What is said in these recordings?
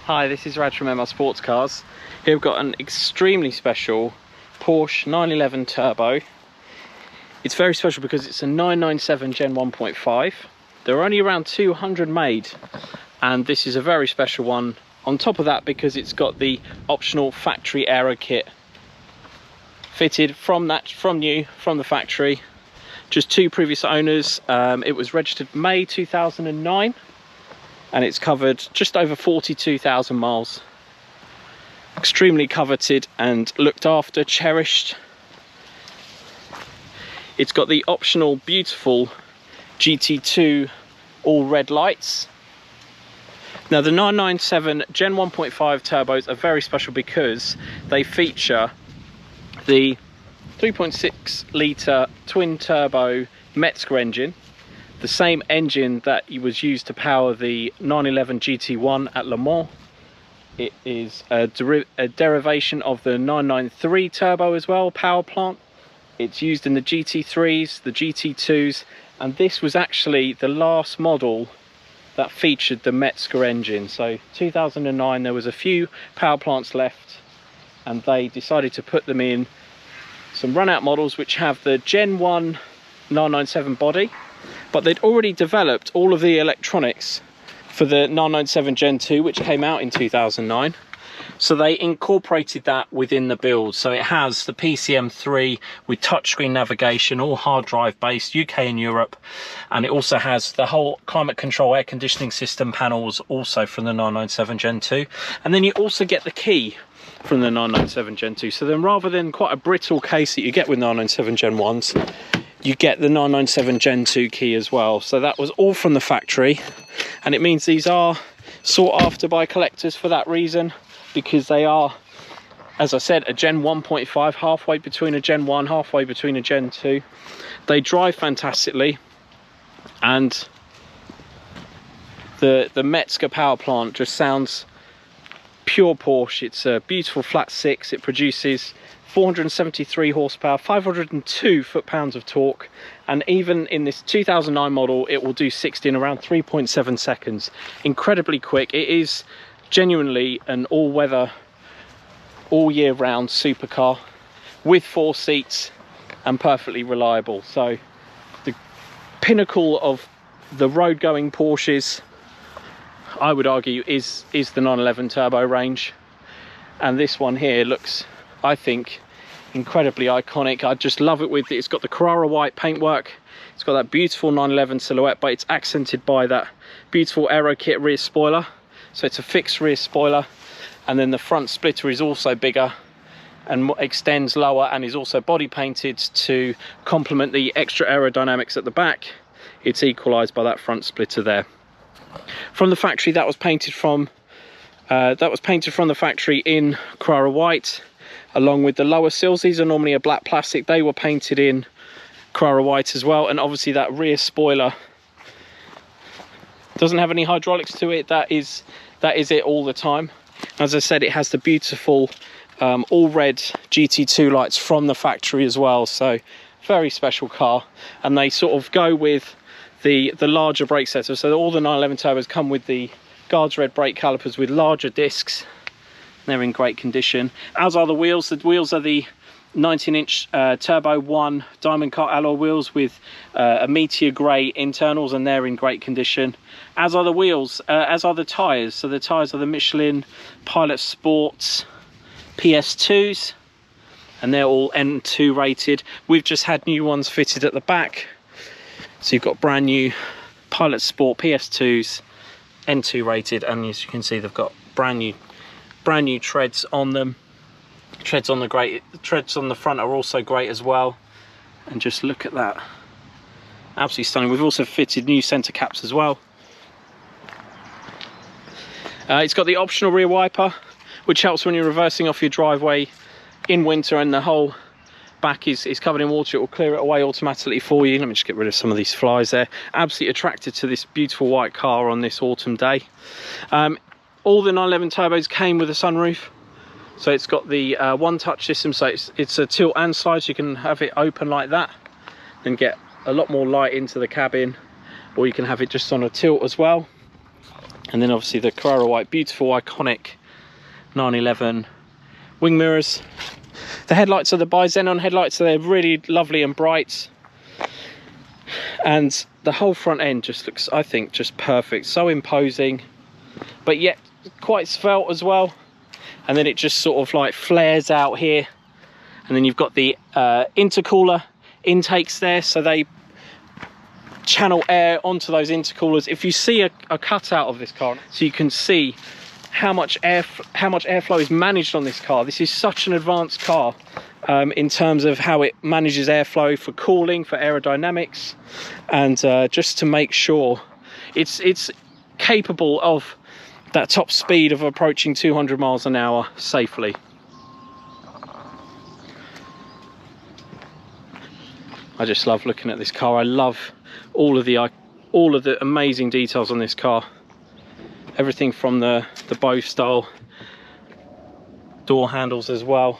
Hi, this is Raj from Sportscars. Here we've got an extremely special Porsche 911 Turbo. It's very special because it's a 997 Gen 1.5. There are only around 200 made, and this is a very special one. On top of that, because it's got the optional factory Aerokit fitted from the factory. Just two previous owners. It was registered May 2009. And it's covered just over 42,000 miles. Extremely coveted and looked after, cherished. It's got the optional beautiful GT2 all red lights. Now the 997 Gen 1.5 turbos are very special because they feature the 3.6 litre twin turbo Mezger engine. The same engine that was used to power the 911 GT1 at Le Mans. It is a derivation of the 993 turbo as well, power plant. It's used in the GT3s, the GT2s, and this was actually the last model that featured the Mezger engine. So 2009, there was a few power plants left, and they decided to put them in some run-out models which have the Gen 1 997 body. But they'd already developed all of the electronics for the 997 Gen 2, which came out in 2009. So they incorporated that within the build. So it has the PCM3 with touchscreen navigation, all hard drive based, UK and Europe. And it also has the whole climate control air conditioning system panels also from the 997 Gen 2. And then you also get the key from the 997 Gen 2. So then rather than quite a brittle case that you get with 997 Gen 1s, you get the 997 Gen 2 key as well. So that was all from the factory, and it means these are sought after by collectors for that reason, because they are, as I said, a Gen 1.5, halfway between a Gen 1, halfway between a Gen 2. They drive fantastically, and the Mezger power plant just sounds pure Porsche. It's a beautiful flat six. It produces 473 horsepower, 502 foot-pounds of torque, and even in this 2009 model it will do 60 in around 3.7 seconds. Incredibly quick. It is genuinely an all-weather, all-year-round supercar with 4 seats and perfectly reliable. So the pinnacle of the road-going Porsches, I would argue, is the 911 turbo range, and this one here looks, I think, incredibly iconic. I just love it with it. It's got the Carrara White paintwork. It's got that beautiful 911 silhouette, but it's accented by that beautiful Aerokit rear spoiler. So it's a fixed rear spoiler, and then the front splitter is also bigger and extends lower, and is also body painted to complement the extra aerodynamics at the back. It's equalized by that front splitter there. From the factory, that was painted from the factory in Carrara White, along with the lower sills. These are normally a black plastic. They were painted in Carrara White as well. And obviously that rear spoiler doesn't have any hydraulics to it. That is it all the time. As I said, it has the beautiful all red GT2 lights from the factory as well. So very special car, and they sort of go with the larger brake setup. So all the 911 turbos come with the Guards red brake calipers with larger discs. They're in great condition, as are the wheels. The wheels are the 19-inch Turbo 1 diamond cut alloy wheels with a meteor grey internals, and they're in great condition, as are the wheels, as are the tyres. So the tyres are the Michelin Pilot Sports PS2s, and they're all N2 rated. We've just had new ones fitted at the back, so you've got brand new Pilot Sport PS2s, N2 rated, and as you can see, they've got brand new treads on them. Treads on the front are also great as well, and just look at that, absolutely stunning. We've also fitted new center caps as well. It's got the optional rear wiper, which helps when you're reversing off your driveway in winter, and the whole back is covered in water. It will clear it away automatically for you. Let me just get rid of some of these flies there. Absolutely attracted to this beautiful white car on this autumn day. All the 911 turbos came with a sunroof, so it's got the one touch system. So it's a tilt and slide, so you can have it open like that and get a lot more light into the cabin, or you can have it just on a tilt as well. And then obviously the Carrara White, beautiful, iconic 911 wing mirrors. The headlights are the bi-xenon headlights, so they're really lovely and bright. And the whole front end just looks, I think, just perfect. So imposing, but yet quite svelte as well. And then it just sort of like flares out here. And then you've got the intercooler intakes there, so they channel air onto those intercoolers. If you see a cutout of this car, so you can see how much airflow is managed on this car. This is such an advanced car in terms of how it manages airflow for cooling, for aerodynamics, and just to make sure it's capable of that top speed of approaching 200 miles an hour safely. I just love looking at this car. I love all of the amazing details on this car. Everything from the BOSE style door handles as well.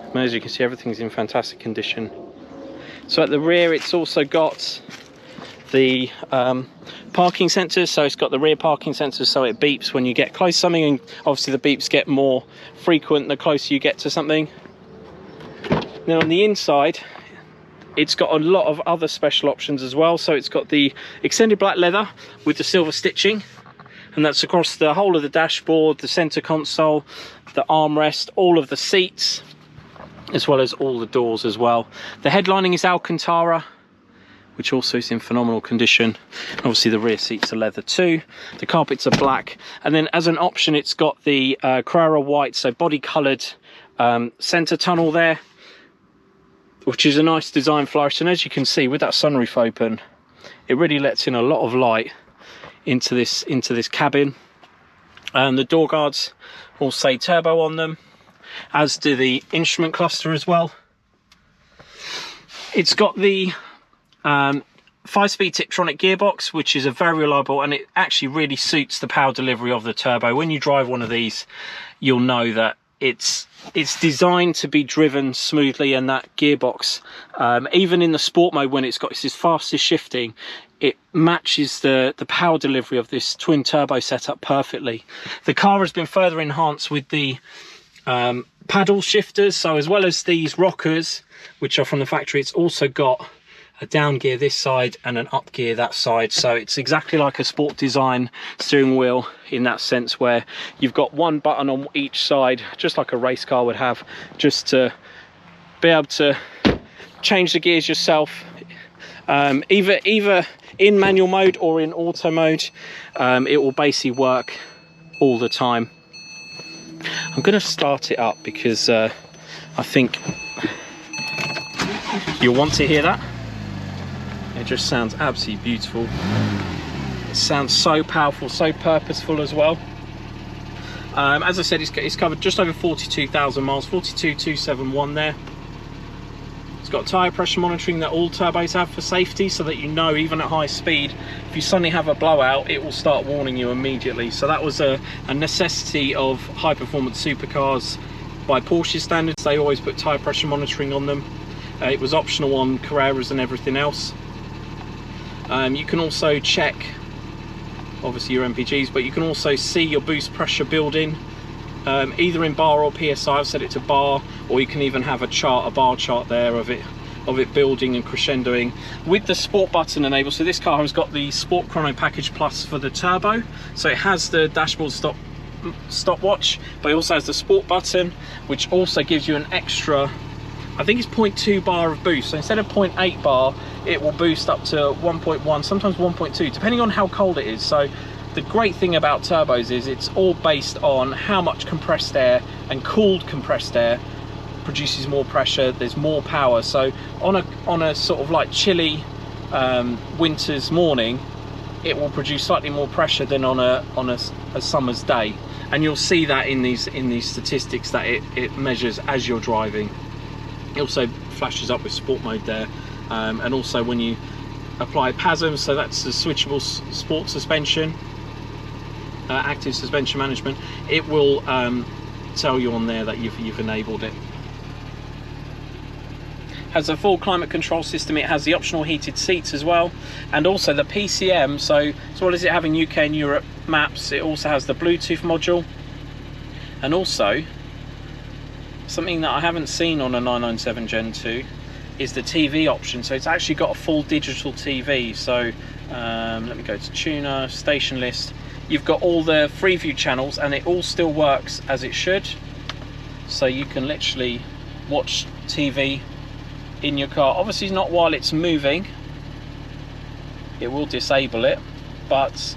And as you can see, everything's in fantastic condition. So at the rear, it's also got the parking sensors. So it's got the rear parking sensors, so it beeps when you get close to something, and obviously the beeps get more frequent the closer you get to something. Then on the inside, it's got a lot of other special options as well. So it's got the extended black leather with the silver stitching, and that's across the whole of the dashboard, the center console, the armrest, all of the seats, as well as all the doors as well. The headlining is Alcantara, which also is in phenomenal condition. Obviously the rear seats are leather too. The carpets are black, and then as an option it's got the Carrara White, so body coloured center tunnel there, which is a nice design flourish. And as you can see, with that sunroof open, it really lets in a lot of light into this cabin. And the door guards all say turbo on them, as do the instrument cluster as well. It's got the 5-speed Tiptronic gearbox, which is a very reliable, and it actually really suits the power delivery of the turbo. When you drive one of these, you'll know that it's designed to be driven smoothly, and that gearbox, even in the sport mode, when it's got its fastest shifting, it matches the power delivery of this twin turbo setup perfectly. The car has been further enhanced with the paddle shifters, so as well as these rockers, which are from the factory, it's also got a down gear this side and an up gear that side. So it's exactly like a sport design steering wheel in that sense, where you've got one button on each side, just like a race car would have, just to be able to change the gears yourself, either in manual mode or in auto mode. It will basically work all the time. I'm going to start it up because I think you'll want to hear that. It just sounds absolutely beautiful. It sounds so powerful, so purposeful as well. As I said, it's covered just over 42,000 miles, 42,271 there. It's got tyre pressure monitoring that all turbos have for safety, so that you know, even at high speed, if you suddenly have a blowout, it will start warning you immediately. So that was a necessity of high performance supercars by Porsche standards. They always put tyre pressure monitoring on them. It was optional on Carraras and everything else. You can also check, obviously, your MPGs, but you can also see your boost pressure building, either in bar or PSI. I've set it to bar, or you can even have a bar chart there of it building and crescendoing with the sport button enabled. So this car has got the Sport Chrono Package Plus for the turbo, so it has the dashboard stopwatch, but it also has the sport button, which also gives you an extra, I think it's 0.2 bar of boost. So instead of 0.8 bar, it will boost up to 1.1, sometimes 1.2, depending on how cold it is. So the great thing about turbos is it's all based on how much compressed air, and cooled compressed air produces more pressure, there's more power. So on a sort of like chilly winter's morning, it will produce slightly more pressure than on a summer's day. And you'll see that in these statistics that it measures as you're driving. It also flashes up with sport mode there, and also when you apply PASM, so that's the switchable sport suspension, active suspension management, it will tell you on there that you've enabled it. has a full climate control system. It has the optional heated seats as well, and also the PCM. So as well as it having UK and Europe maps, it also has the Bluetooth module, and also something that I haven't seen on a 997 Gen 2 is the TV option. So it's actually got a full digital TV. So let me go to tuner, station list. You've got all the Freeview channels, and it all still works as it should. So you can literally watch TV in your car. Obviously not while it's moving, it will disable it, but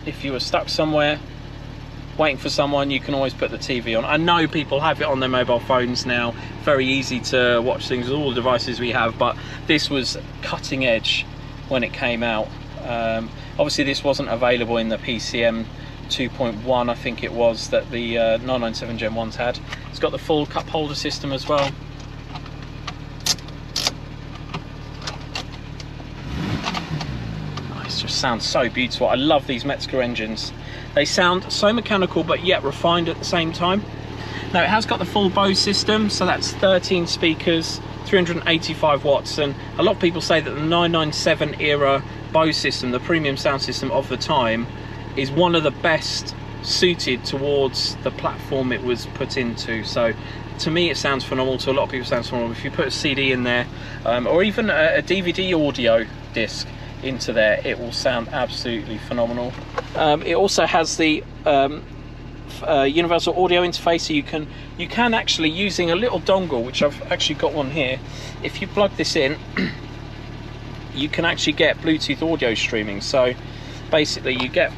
if you were stuck somewhere waiting for someone, you can always put the TV on. I know people have it on their mobile phones now, very easy to watch things with all the devices we have, but this was cutting edge when it came out. Obviously this wasn't available in the PCM 2.1, I think it was, that the 997 Gen 1s had. It's got the full cup holder system as well. Oh, it just sounds so beautiful. I love these Mezger engines. They sound so mechanical but yet refined at the same time. Now it has got the full BOSE system, so that's 13 speakers, 385 watts, and a lot of people say that the 997 era BOSE system, the premium sound system of the time, is one of the best suited towards the platform it was put into. So to me it sounds phenomenal, to a lot of people it sounds phenomenal. If you put a CD in there, or even a DVD audio disc into there, it will sound absolutely phenomenal. It also has the universal audio interface, so you can actually, using a little dongle, which I've actually got one here, if you plug this in, you can actually get Bluetooth audio streaming. So basically you get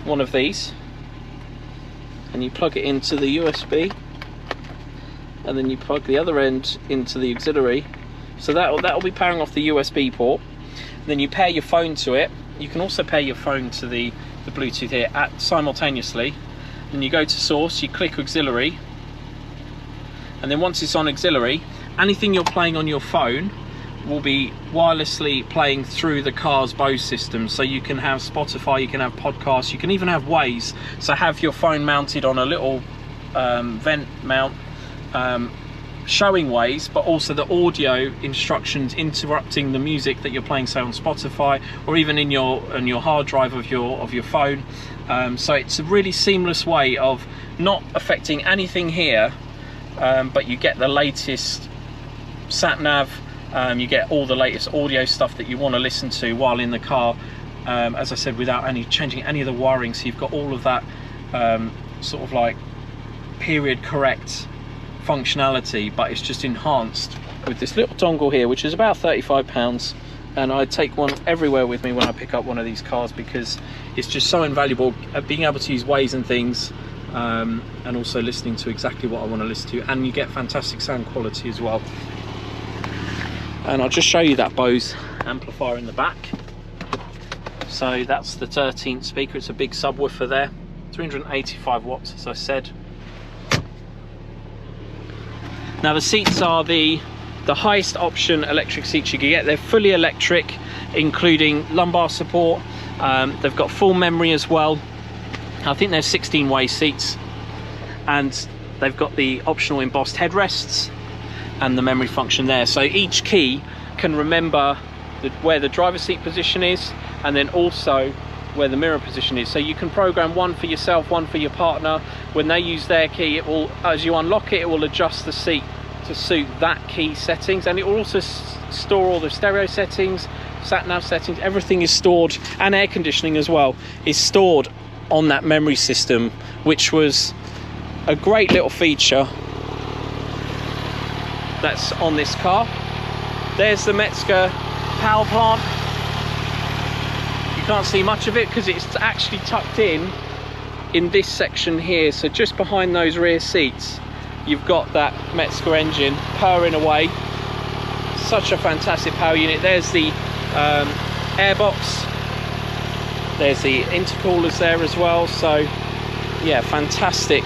one of these and you plug it into the USB, and then you plug the other end into the auxiliary, so that'll be powering off the USB port. Then you pair your phone to it. You can also pair your phone to the Bluetooth here simultaneously. Then you go to source, you click auxiliary, and then once it's on auxiliary, anything you're playing on your phone will be wirelessly playing through the car's BOSE system. So you can have Spotify, you can have podcasts, you can even have Waze. So have your phone mounted on a little vent mount, showing Waze, but also the audio instructions interrupting the music that you're playing, say on Spotify, or even in your hard drive of your phone. So it's a really seamless way of not affecting anything here, but you get the latest Satnav. You get all the latest audio stuff that you want to listen to while in the car, as I said, without changing any of the wiring. So you've got all of that sort of like period correct functionality, but it's just enhanced with this little dongle here, which is about £35, and I take one everywhere with me when I pick up one of these cars, because it's just so invaluable at being able to use Waze and things, and also listening to exactly what I want to listen to, and you get fantastic sound quality as well. And I'll just show you that BOSE amplifier in the back. So that's the 13th speaker. It's a big subwoofer there, 385 watts, as I said. Now the seats are the highest option electric seats you can get. They're fully electric, including lumbar support. They've got full memory as well. I think they're 16-way seats, and they've got the optional embossed headrests and the memory function there. So each key can remember where the driver's seat position is, and then also where the mirror position is. So you can program one for yourself, one for your partner. When they use their key, it will, as you unlock it, it will adjust the seat to suit that key settings, and it will also store all the stereo settings, sat-nav settings. Everything is stored, and air conditioning as well is stored on that memory system, which was a great little feature that's on this car. There's the Mezger power plant. You can't see much of it because it's actually tucked in this section here. So just behind those rear seats, you've got that Mezger engine purring away. Such a fantastic power unit. There's the airbox. There's the intercoolers there as well. So yeah, fantastic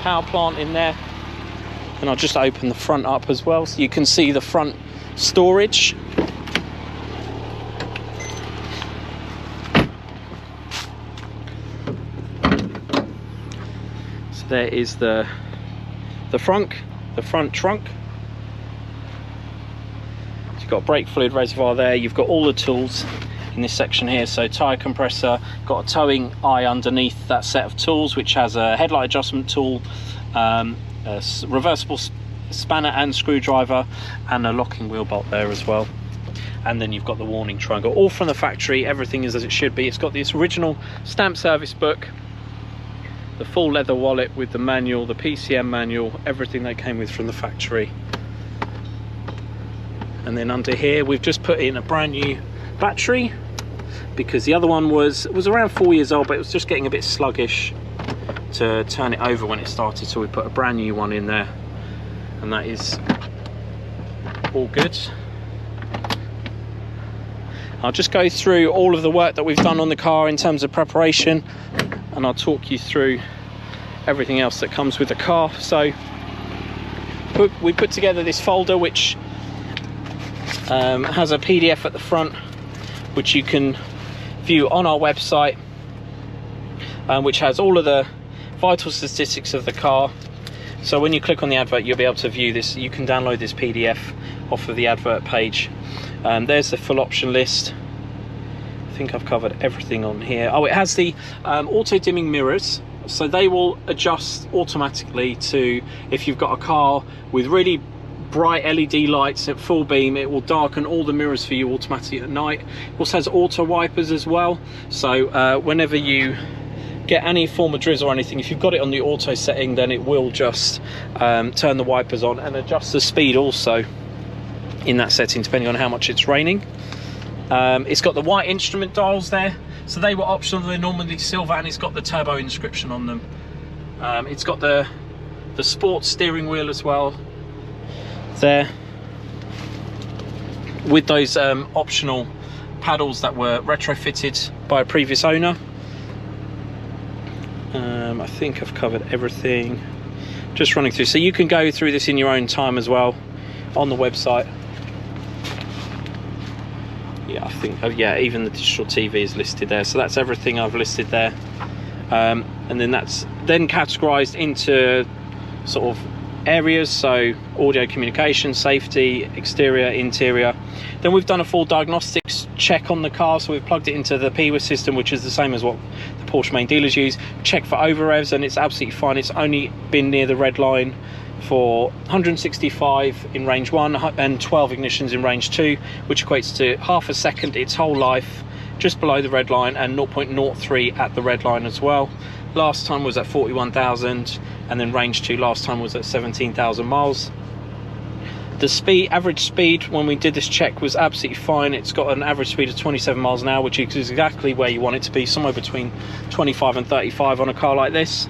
power plant in there. And I'll just open the front up as well, so you can see the front storage. So there is the front. the front trunk. So you've got a brake fluid reservoir there. You've got all the tools in this section here. So tyre compressor, got a towing eye underneath that set of tools, which has a headlight adjustment tool, a reversible spanner and screwdriver, and a locking wheel bolt there as well. And then you've got the warning triangle, all from the factory. Everything is as it should be. It's got this original stamp service book, the full leather wallet with the manual, the PCM manual, everything that came with from the factory. And then under here we've just put in a brand new battery, because the other one was around 4 years old, but it was just getting a bit sluggish to turn it over when it started, so we put a brand new one in there, and that is all good. I'll just go through all of the work that we've done on the car in terms of preparation, and I'll talk you through everything else that comes with the car. So we put together this folder which has a PDF at the front, which you can view on our website, which has all of the vital statistics of the car. So when you click on the advert, you'll be able to view this. You can download this PDF off of the advert page. There's the full option list. I think I've covered everything on here. Oh, it has the auto dimming mirrors, so they will adjust automatically to, if you've got a car with really bright LED lights at full beam, it will darken all the mirrors for you automatically at night. It also has auto wipers as well, so whenever you get any form of drizzle or anything, if you've got it on the auto setting, then it will just turn the wipers on and adjust the speed also in that setting depending on how much it's raining. It's got the white instrument dials there, so they were optional. They're normally silver, and it's got the turbo inscription on them. It's got the sports steering wheel as well there, with those optional paddles that were retrofitted by a previous owner. I think I've covered everything, just running through, so you can go through this in your own time as well on the website. Yeah, I think, oh yeah, even the digital TV is listed there, so that's everything I've listed there. And then that's then categorized into sort of areas, so audio, communication, safety, exterior, interior. Then we've done a full diagnostics check on the car, so we've plugged it into the PASM system, which is the same as what the Porsche main dealers use. Check for over revs, and it's absolutely fine. It's only been near the red line for 165 in range 1 and 12 ignitions in range 2, which equates to half a second its whole life just below the red line, and 0.03 at the red line as well. Last time was at 41,000, and then range 2 last time was at 17,000 miles. The speed, average speed when we did this check, was absolutely fine. It's got an average speed of 27 miles an hour, which is exactly where you want it to be, somewhere between 25 and 35 on a car like this.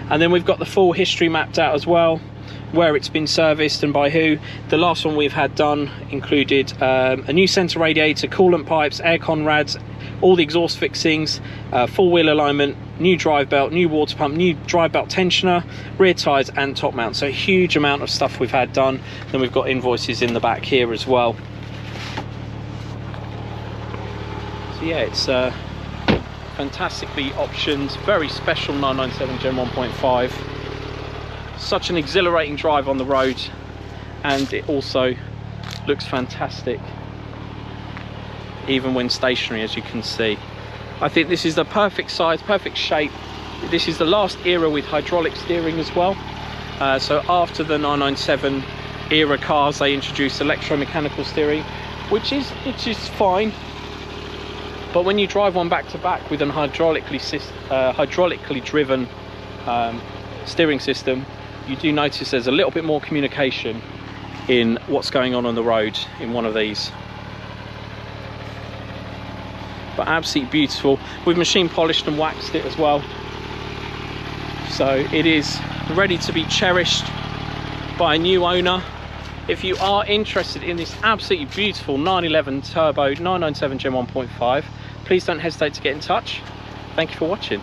And then we've got the full history mapped out as well, where it's been serviced and by who. The last one we've had done included a new centre radiator, coolant pipes, aircon rads, all the exhaust fixings, full wheel alignment, new drive belt, new water pump, new drive belt tensioner, rear tyres and top mount. So a huge amount of stuff we've had done. Then we've got invoices in the back here as well. So yeah, it's fantastically optioned, very special 997 Gen 1.5. Such an exhilarating drive on the road, and it also looks fantastic even when stationary, as you can see. I think this is the perfect size, perfect shape. This is the last era with hydraulic steering as well. So after the 997 era cars, they introduced electromechanical steering, which is fine. But when you drive one back to back with an hydraulically driven steering system, you do notice there's a little bit more communication in what's going on the road in one of these. But absolutely beautiful. We've machine polished and waxed it as well, so it is ready to be cherished by a new owner. If you are interested in this absolutely beautiful 911 Turbo 997 Gen 1.5, please don't hesitate to get in touch. Thank you for watching.